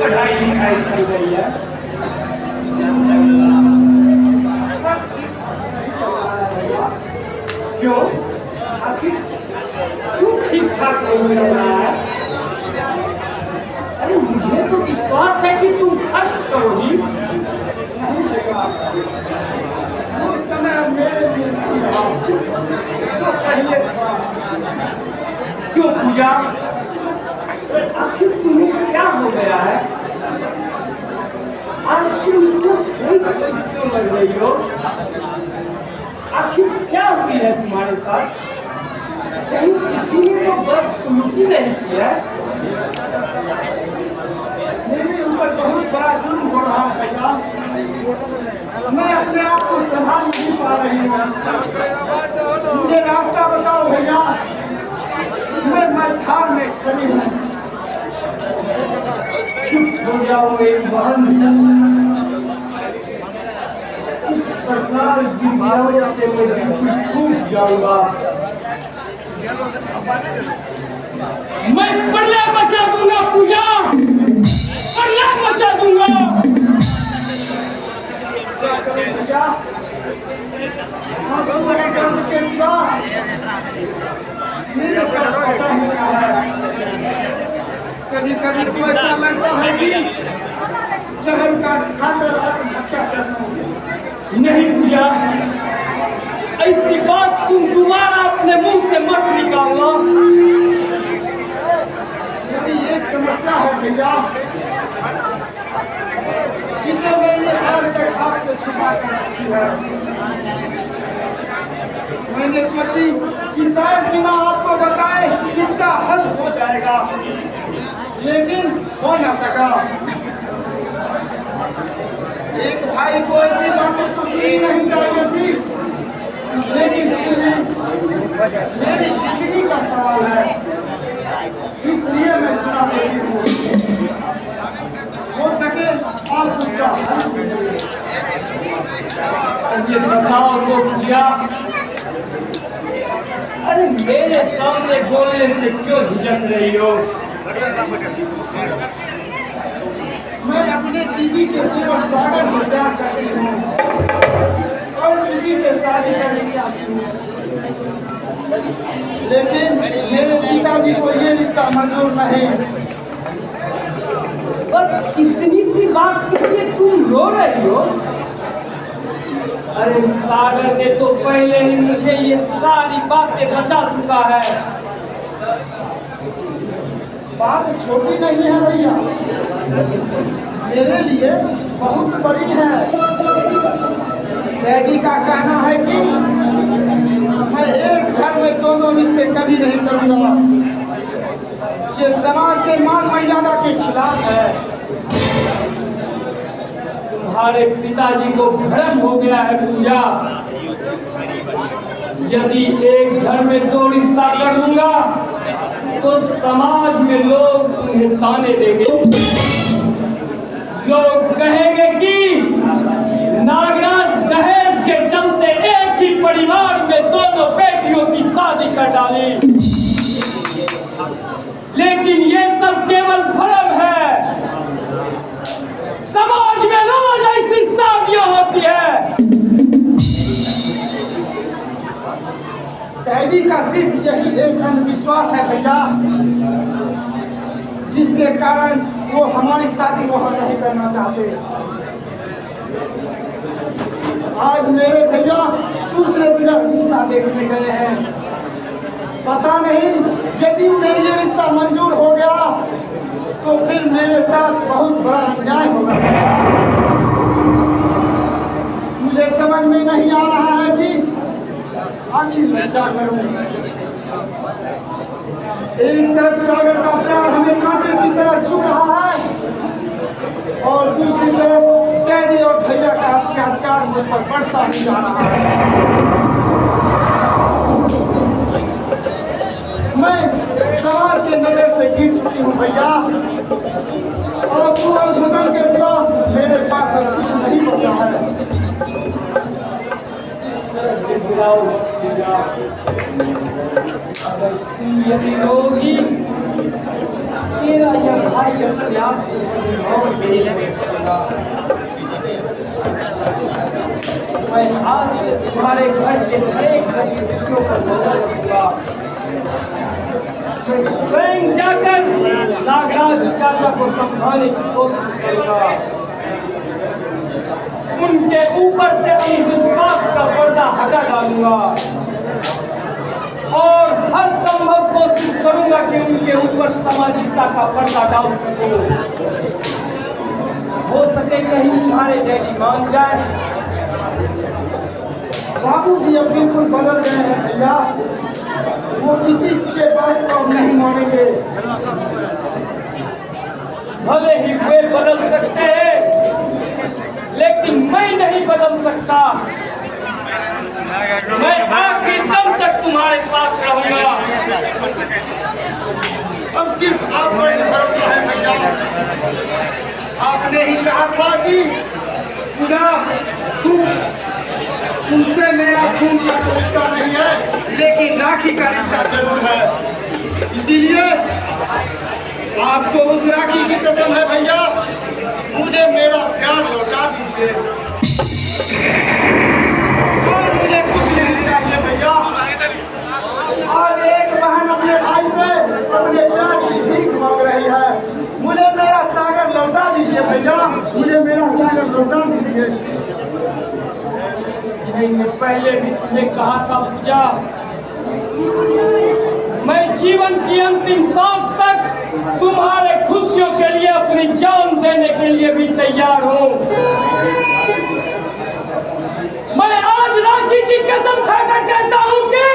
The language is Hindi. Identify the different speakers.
Speaker 1: पढ़ाई लिखाई चल रही है? सब ठीक ठाक नहीं चल रहा है भैया। क्यों? आखिर क्यों ठीक ठाक नहीं चल रहा है? अरे मुझे तो विश्वास है कि तुम कष्ट करोगी। नहीं बेटा, उस समय मेरे लिए नहीं रहा जो पहले था। क्यों पूजा? आखिर तुम्हें क्या हो गया है? आज तुम क्यों लग रही हो? आखिर क्या हुई है तुम्हारे साथ? कहीं किसी ने तो बदसलूकी नहीं की है? मेरे ऊपर बहुत बड़ा जुर्म हो रहा है भैया। मैं अपने आप को संभाल नहीं पा रही हूँ। मुझे रास्ता बताओ भैया। मैं मझधार में खड़ी हूँ। चुप हो जाओ मेरी बहन। इस प्रकार की बीमारियों से मैं बिल्कुल टूट जाऊंगा। मैं प्रलय मचा दूंगा पूजा, प्रलय मचा दूंगा। क्या करूं भैया? आंसू और दर्द के सिवा मेरे पास बचा ही क्या है। कभी कभी तो ऐसा लगता है कि जहर का खाकर आत्महत्या करना। नहीं पूजा, ऐसी बात तुम दोबारा अपने मुंह से मत निकालना। यदि एक समस्या है भैया जिसे मैंने आज तक आपसे छुपा कर रखी है। मैंने सोची कि शायद बिना आपको बताए इसका हल हो जाएगा, लेकिन हो न सका। एक भाई को ऐसी बातें तो सुनी नहीं चाहिए थी, लेकिन मेरी जिंदगी का सवाल है, इसलिए मैं सुना देती हूँ। हो सके आप उसका हल कीजिए। ये बताओ तो भैया, अरे मेरे सामने बोलने से क्यों झिझक रही हो? मैं अपने दीदी के पूर्व सागर से प्यार करती हूँ और उसी से शादी करनी चाहती हूँ, लेकिन मेरे पिताजी को ये रिश्ता मंजूर नहीं। बस इतनी सी बात के लिए तुम रो रही हो? अरे सागर ने तो पहले ही मुझे ये सारी बातें बचा चुका है। बात छोटी नहीं है भैया, मेरे लिए बहुत बड़ी है। डैडी का कहना है कि मैं एक घर में दोनों रिश्ते कभी नहीं करूंगा। ये समाज के मान मर्यादा के खिलाफ है। तुम्हारे पिताजी को भ्रम हो गया है पूजा। यदि एक घर में दो रिश्ता कर लूंगा तो समाज में लोग उन्हें ताने देंगे। लोग कहेंगे कि नागराज दहेज के चलते एक ही परिवार में दोनों बेटियों की शादी कर डाली। लेकिन ये सब केवल भ्रम है। समाज में रोज ऐसी शादियां होती है। डैडी का सिर्फ यही एक अंधविश्वास है भैया, जिसके कारण वो हमारी शादी वहां नहीं करना चाहते। आज मेरे भैया दूसरे जगह रिश्ता देखने गए हैं। पता नहीं यदि उन्हें ये रिश्ता मंजूर हो गया तो फिर मेरे साथ बहुत बड़ा अन्याय होगा। मुझे समझ में नहीं आ रहा है कि आखिर मैं क्या करूं। एक तरफ सागर का प्यार हमें कांटे की तरह चुभ रहा है और दूसरी तरफ डैडी और भैया का अत्याचार मुझ पर बढ़ता ही जा रहा है। मैं समाज के नजर से गिर चुकी हूँ भैया। आंसू और घुटन के सिवा मेरे पास अब कुछ नहीं बचा है। अगर तुम यदि रोगी मेरा यह भाई अपने आप को और मैं आज से तुम्हारे घर के हरेक गतिविधियों पर नजर रखूंगा। मैं स्वयं जाकर नागराज चाचा को समझाने की कोशिश करूंगा। उनके ऊपर से अंधविश्वास का पर्दा हटा डालूंगा और हर संभव कोशिश करूंगा कि उनके ऊपर सामाजिकता का पर्दा डाल सकूं। हो सके कहीं तुम्हारे डैडी मान जाए।
Speaker 2: बाबूजी अब बिल्कुल बदल गए हैं भैया, वो किसी के बात को अब नहीं मानेंगे।
Speaker 1: भले ही वे बदल सकते हैं, लेकिन मैं नहीं बदल सकता। मैं आखिर दम तक तुम्हारे साथ रहूंगा।
Speaker 2: अब सिर्फ आप पर भरोसा है भैया। आपने ही कहा था कि पूजा तुमसे मेरा खून का रिश्ता नहीं है, लेकिन राखी का रिश्ता जरूर है। इसीलिए आपको उस राखी की कसम है भैया, मुझे मेरा प्यार लौटा दीजिए और मुझे कुछ नहीं चाहिए भैया। आज एक बहन अपने भाई से अपने प्यार की भीख मांग रही है। मुझे मेरा सागर लौटा दीजिए भैया, मुझे मेरा सागर लौटा दीजिए।
Speaker 1: मैंने पहले भी तुम्हें कहा था पूजा, मैं जीवन की अंतिम सांस तक तुम्हारे खुशियों के लिए अपनी जान देने के लिए भी तैयार हूँ। मैं आज राखी की कसम खाकर कहता हूँ कि